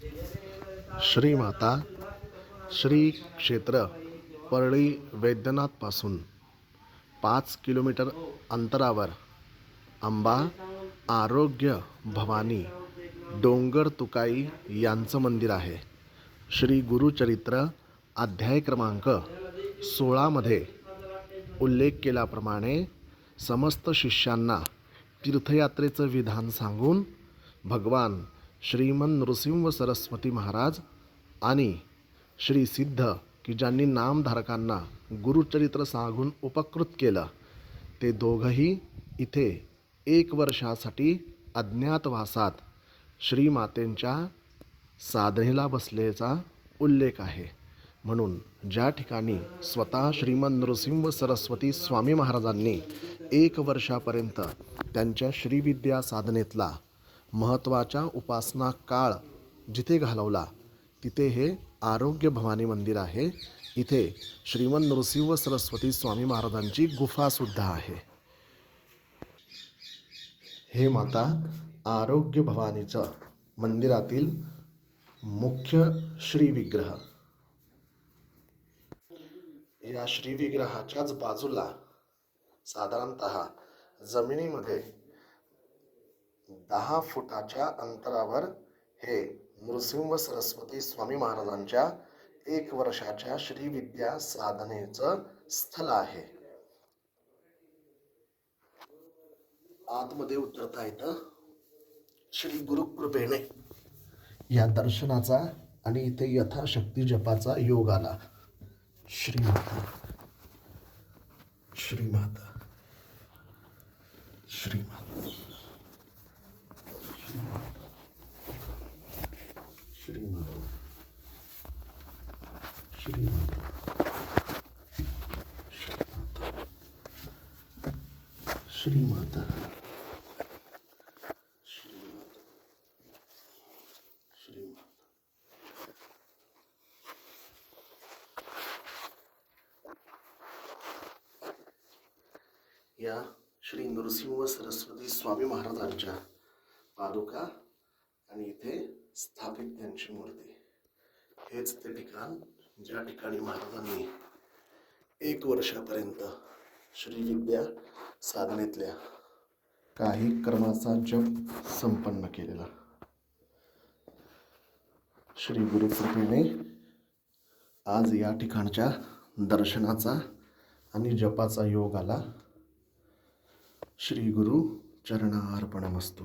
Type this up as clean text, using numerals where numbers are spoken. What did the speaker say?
श्रीमाता श्री क्षेत्र परळी वैद्यनाथपासून 5 किलोमीटर अंतरावर अंबा आरोग्य भवानी डोंगर तुकाई यांचं मंदिर आहे. श्री गुरुचरित्र अध्याय क्रमांक 16 मध्ये उल्लेख केल्याप्रमाणे समस्त शिष्यांना तीर्थयात्रेचं विधान सांगून भगवान श्रीमन नृसिंह सरस्वती महाराज आणि श्री सिद्ध की ज्यांनी नामधारकांना गुरुचरित्र सांगून उपकृत केलं, ते दोघंही इथे 1 वर्षासाठी अज्ञातवासात श्रीमातेंच्या साधनेला बसल्याचा उल्लेख आहे. म्हणून ज्या ठिकाणी स्वतः श्रीमन नृसिंह सरस्वती स्वामी महाराजांनी 1 वर्षापर्यंत त्यांच्या श्रीविद्या साधनेतला महत्त्वाचा उपासना काळ जिथे घालवला, तिथे हे आरोग्य भवानी मंदिर आहे. इथे श्रीमन नृसिंह सरस्वती स्वामी महाराजांची गुफासुद्धा आहे. हे माता आरोग्य भवानीचं मंदिरातील मुख्य श्रीविग्रह. या श्रीविग्रहाच्याच बाजूला साधारणतः जमिनीमध्ये 10 फुटाच्या अंतरावर हे नृसिंह सरस्वती स्वामी महाराजांच्या 1 वर्षाच्या श्रीविद्या साधनेचं स्थळ आहे. आतमध्ये उतरता येतं. श्री गुरुकृपेने या दर्शनाचा आणि इथे यथाशक्ती जपाचा योग आला. श्रीमाता श्रीमाता श्रीमाता श्रीमाता श्रीमाता श्रीमाता श्रीमाता. या श्री नृसिंह सरस्वती स्वामी महाराजांच्या पादुका आणि इथे स्थापित त्यांची मूर्ती. हेच ते ठिकाण ज्या ठिकाणी महाराजांनी 1 वर्षापर्यंत श्रीविद्या साधनेतल्या काही कर्माचा जप संपन्न केलेला. श्री गुरुकृपेने आज या ठिकाणच्या दर्शनाचा आणि जपाचा योग आला. श्री गुरु चरणार्पणमस्तु.